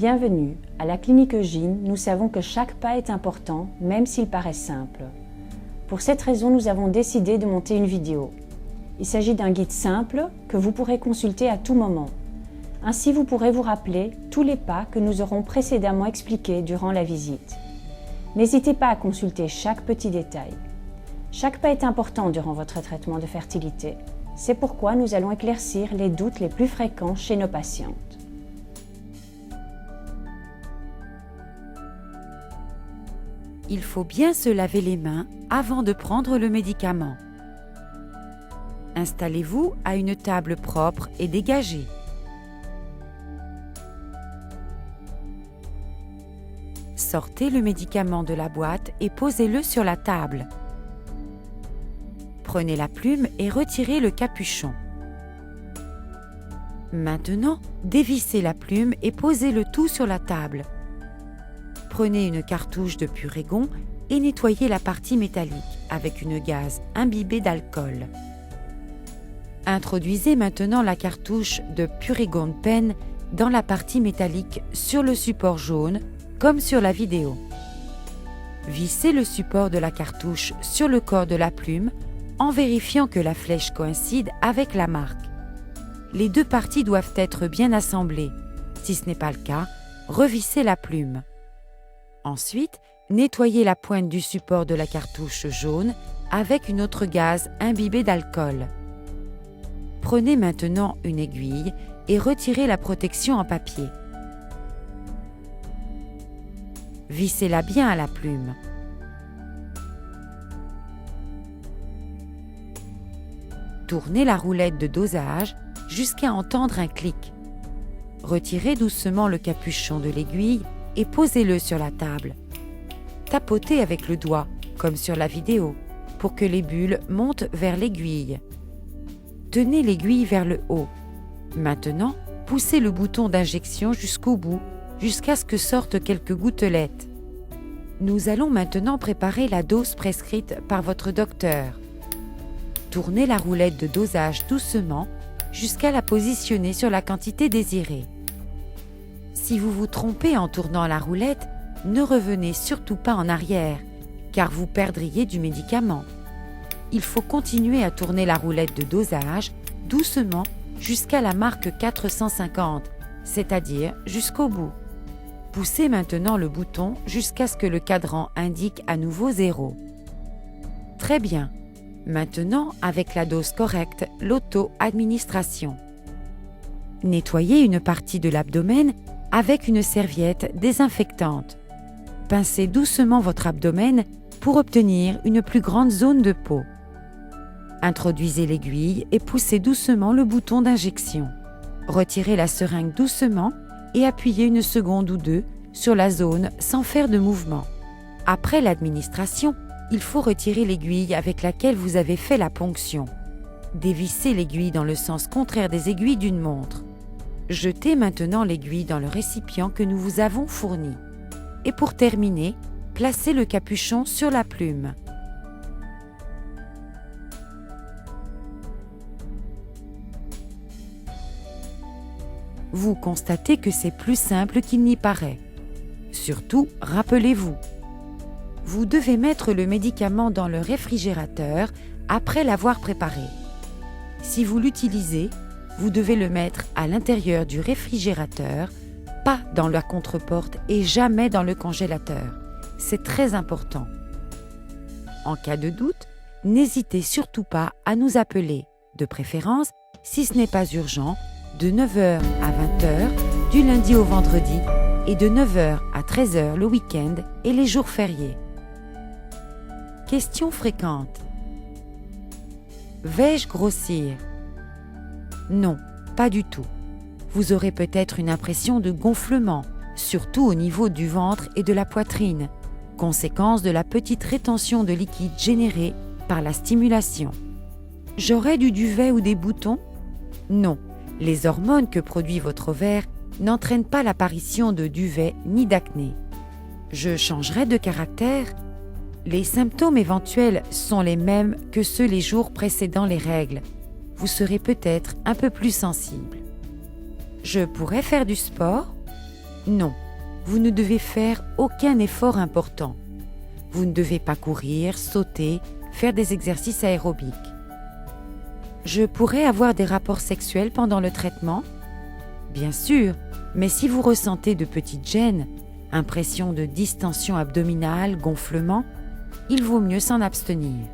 Bienvenue, à la clinique Eugine, nous savons que chaque pas est important, même s'il paraît simple. Pour cette raison, nous avons décidé de monter une vidéo. Il s'agit d'un guide simple que vous pourrez consulter à tout moment. Ainsi, vous pourrez vous rappeler tous les pas que nous aurons précédemment expliqués durant la visite. N'hésitez pas à consulter chaque petit détail. Chaque pas est important durant votre traitement de fertilité. C'est pourquoi nous allons éclaircir les doutes les plus fréquents chez nos patientes. Il faut bien se laver les mains avant de prendre le médicament. Installez-vous à une table propre et dégagée. Sortez le médicament de la boîte et posez-le sur la table. Prenez la plume et retirez le capuchon. Maintenant, dévissez la plume et posez le tout sur la table. Prenez une cartouche de Puregon et nettoyez la partie métallique avec une gaze imbibée d'alcool. Introduisez maintenant la cartouche de Puregon Pen dans la partie métallique sur le support jaune, comme sur la vidéo. Vissez le support de la cartouche sur le corps de la plume en vérifiant que la flèche coïncide avec la marque. Les deux parties doivent être bien assemblées. Si ce n'est pas le cas, revissez la plume. Ensuite, nettoyez la pointe du support de la cartouche jaune avec une autre gaze imbibée d'alcool. Prenez maintenant une aiguille et retirez la protection en papier. Vissez-la bien à la plume. Tournez la roulette de dosage jusqu'à entendre un clic. Retirez doucement le capuchon de l'aiguille et posez-le sur la table. Tapotez avec le doigt, comme sur la vidéo, pour que les bulles montent vers l'aiguille. Tenez l'aiguille vers le haut. Maintenant, poussez le bouton d'injection jusqu'au bout, jusqu'à ce que sortent quelques gouttelettes. Nous allons maintenant préparer la dose prescrite par votre docteur. Tournez la roulette de dosage doucement jusqu'à la positionner sur la quantité désirée. Si vous vous trompez en tournant la roulette, ne revenez surtout pas en arrière, car vous perdriez du médicament. Il faut continuer à tourner la roulette de dosage doucement jusqu'à la marque 450, c'est-à-dire jusqu'au bout. Poussez maintenant le bouton jusqu'à ce que le cadran indique à nouveau 0. Très bien. Maintenant, avec la dose correcte, l'auto-administration. Nettoyez une partie de l'abdomen avec une serviette désinfectante. Pincez doucement votre abdomen pour obtenir une plus grande zone de peau. Introduisez l'aiguille et poussez doucement le bouton d'injection. Retirez la seringue doucement et appuyez une seconde ou deux sur la zone sans faire de mouvement. Après l'administration, il faut retirer l'aiguille avec laquelle vous avez fait la ponction. Dévissez l'aiguille dans le sens contraire des aiguilles d'une montre. Jetez maintenant l'aiguille dans le récipient que nous vous avons fourni. Et pour terminer, placez le capuchon sur la plume. Vous constatez que c'est plus simple qu'il n'y paraît. Surtout, rappelez-vous, vous devez mettre le médicament dans le réfrigérateur après l'avoir préparé. Si vous l'utilisez, vous devez le mettre à l'intérieur du réfrigérateur, pas dans la contreporte et jamais dans le congélateur. C'est très important. En cas de doute, n'hésitez surtout pas à nous appeler, de préférence, si ce n'est pas urgent, de 9h à 20h du lundi au vendredi et de 9h à 13h le week-end et les jours fériés. Questions fréquentes. Vais-je grossir ? Non, pas du tout. Vous aurez peut-être une impression de gonflement, surtout au niveau du ventre et de la poitrine, conséquence de la petite rétention de liquide générée par la stimulation. J'aurai du duvet ou des boutons ? Non, les hormones que produit votre ovaire n'entraînent pas l'apparition de duvet ni d'acné. Je changerai de caractère ? Les symptômes éventuels sont les mêmes que ceux les jours précédant les règles. Vous serez peut-être un peu plus sensible. Je pourrais faire du sport ? Non, vous ne devez faire aucun effort important. Vous ne devez pas courir, sauter, faire des exercices aérobiques. Je pourrais avoir des rapports sexuels pendant le traitement? Bien sûr, mais si vous ressentez de petites gênes, impression de distension abdominale, gonflement, il vaut mieux s'en abstenir.